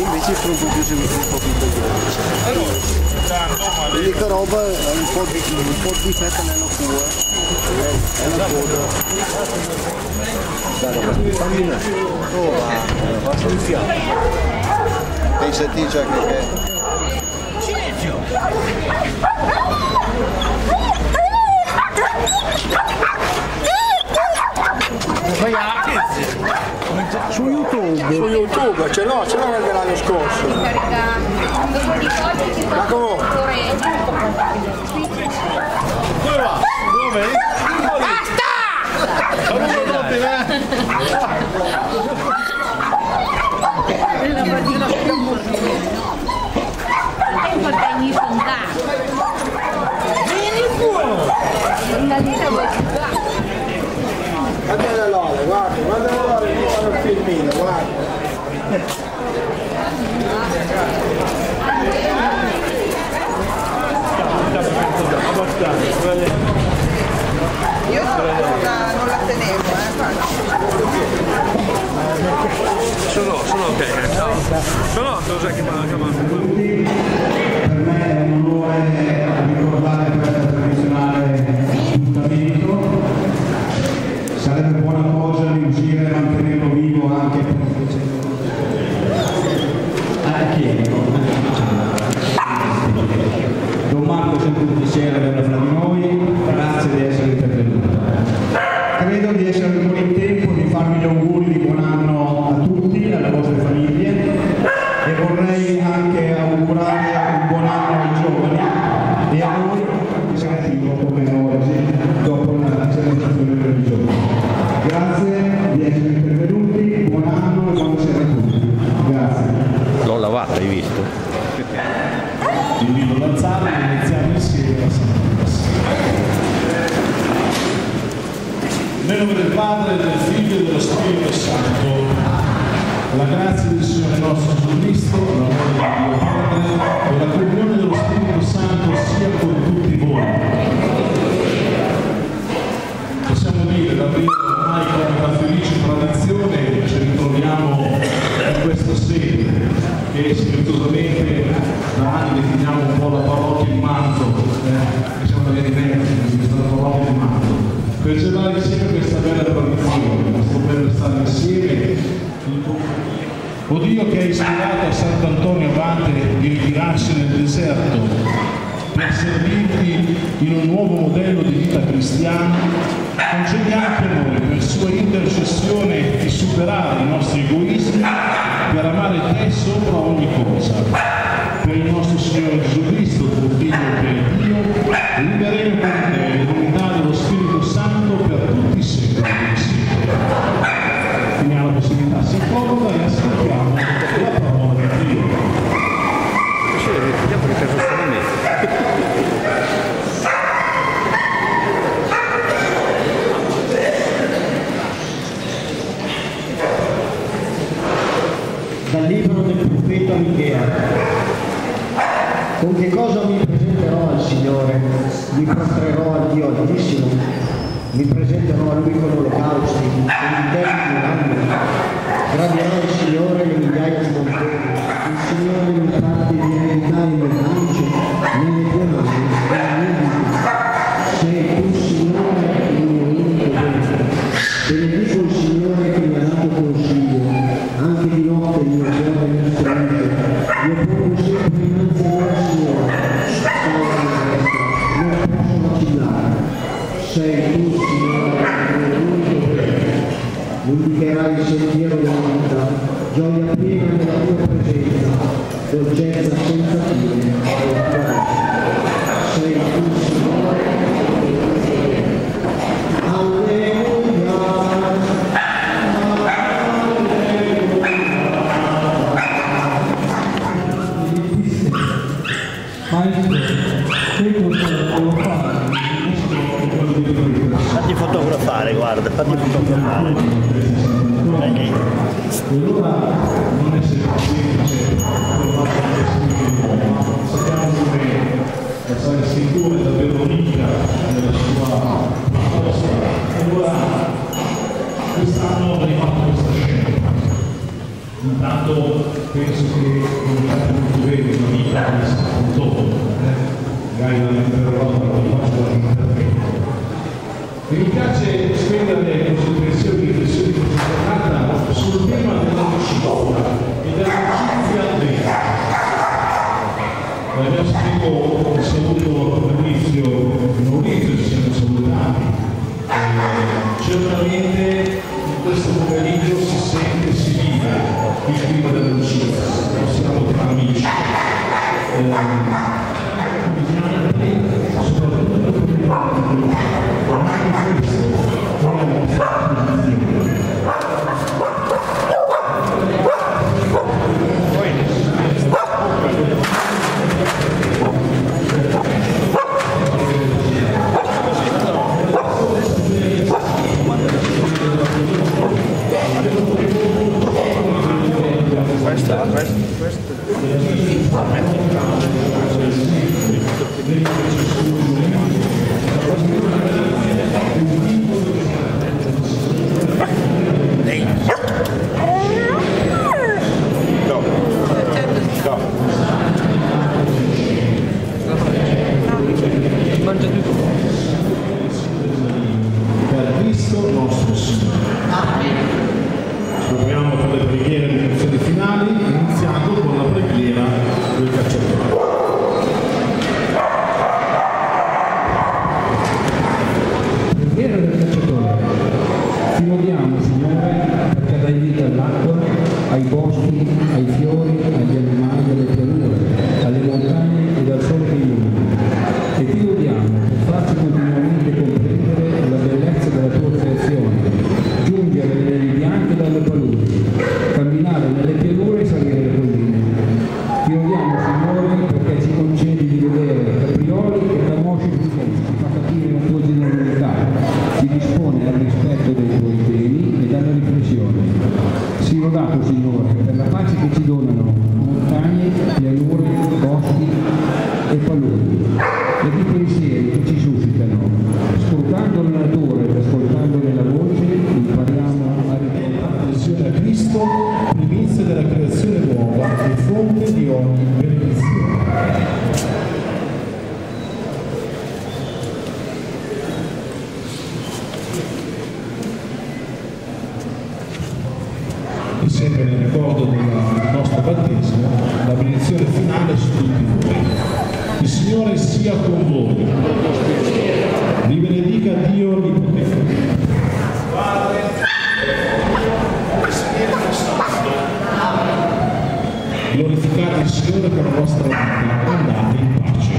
invece sono proprio un po' più diverse. L'unica roba è un po' di fetta nella cua e la coda. Dai, fammi una. Va sul fianco. Pensati già che... Silenzio! Su YouTube ce l'ho dell'anno scorso. Ma come? Dove? Basta! Vieni guarda la Lola, guarda la Lola che fanno il filmino, guarda. Io non la tenevo, sono ok, sono cose che mi hanno chiamato. Per me è un onore ricordare questo tradizionale appuntamento. Sarebbe buona cosa riuscire a mantenerlo vivo anche per Don Marco è sempre un piacere averla fra di noi, grazie di essere intervenuto. Credo di essere ancora in tempo di farvi gli auguri di buon anno a tutti, alle vostre famiglie, e vorrei anche augurare un buon anno ai giovani e a noi che siamo qui come oggi dopo una celebrazione religiosa. Grazie di essere intervenuti, buon anno e buonasera a tutti. Grazie. L'ho lavata, hai visto? Invito l'alzare e iniziamo insieme la Santa Messa. Nel nome del Padre, del Figlio e dello Spirito Santo, la grazia del Signore nostro Gesù Cristo, l'amore di Dio Padre e la comunione dello Spirito Santo sia con tutti voi. Possiamo dire davvero ormai con una felice tradizione ci ritroviamo in questa sede che spiritusamente da anni definiamo un po' la parrocchia di Manzo, che siamo da Venezia, questa parrocchia di Manzo, per celare insieme questa bella tradizione, questo bello stare insieme. O Dio che ha ispirato a Sant'Antonio Abate di ritirarsi nel deserto per servirti in un nuovo modello di vita cristiana, concedi anche a noi per sua intercessione di superare i nostri egoismi per amare te sopra ogni cosa. Per il nostro Signore Gesù Cristo, tuo Figlio che è Dio, vivremo con te nell'unità dello Spirito Santo per tutti i secoli dei secoli. Finiamo la possibilità, si comoda e ascoltiamo la parola di Dio. Vediamo che cosa sta in me. Dal libro del profeta Michea. Con che cosa mi presenterò al Signore? Mi prostrerò al Dio Altissimo? Mi presenterò a Lui con olocausti, con intenti unanimi? Gradirò al Signore le migliaia di montoni, il Signore mi parte di eredità il mio lancio, nelle tue mani, nella mia vita. Sei tu, Signore, il mio unico Dio. Benedico il Signore che mi ha dato consiglio, anche di notte il mio cuore mi istruisce. Io pongo sempre innanzi a me, Signore, non posso vacillare. Sei tu, Signore, il mio unico Dio. Indicherai il sentiero della vita, gioia piena nella tua presenza, dolcezza senza fine alla tua vita. Sei tu, Signore, alleluia. Fatti fotografare, guarda, fatti fotografare. Allora non è semplice sappiamo come la Sacra Scrittura è davvero ricca nella sua proposta. Allora quest'anno abbiamo fatto questa scelta. Intanto penso che conosciate molto bene una vita che si appunto, magari la metterò quando faccio l'intervento. E mi piace spendere le considerazioni e riflessioni di questa giornata sul tema dell'amicizia e dell'amicizia vera. Abbiamo sentito il saluto Maurizio, ci siamo salutati. Certamente in questo pomeriggio si sente, si vive il clima dell'amicizia, siamo tra amici. Soprattutto per anche questo è la nostra posizione. Per Cristo nostro Signore. Proviamo per le preghiere e le lezioni finali, iniziando con la preghiera del cacciatore. Preghiera del cacciatore. Ti lodiamo, Signore, perché dai vita all'acqua, ai boschi, ai fiori, agli animali, alle pianure, alle montagne ed al sole che illumina. E ti lodiamo per farci continuamente comprendere la bellezza della tua creazione, giungere nelle nevi bianche dalle paludi, camminare nelle pianure e salire le colline. Ti lodiamo, Signore, perché ci concedi di vedere caprioli e camosci differenti, ti fa capire la tua generosità, ti dispone al rispetto dei tuoi beni e alla riflessione. Sii lodato, Signore, per la pace che ci donano montagne, pianure, boschi e paludi, e di pensieri che ci suscitano. Ascoltando la natura ed ascoltandone la voce, impariamo a ricordare. Attenzione a Cristo, primizia della creazione nuova e fonte di ogni benedizione. E sempre nel ricordo del nostro battesimo, la benedizione finale su tutti voi. Il Signore sia con voi. Vi benedica Dio Onnipotente, Padre, e Spirito Santo. Glorificate il Signore per la vostra vita, andate in pace.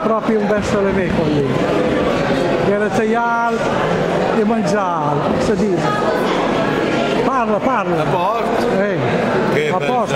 Proprio un verso le meco lì, era tagliare e mangiare, si dice. Parla. A posto? A posto.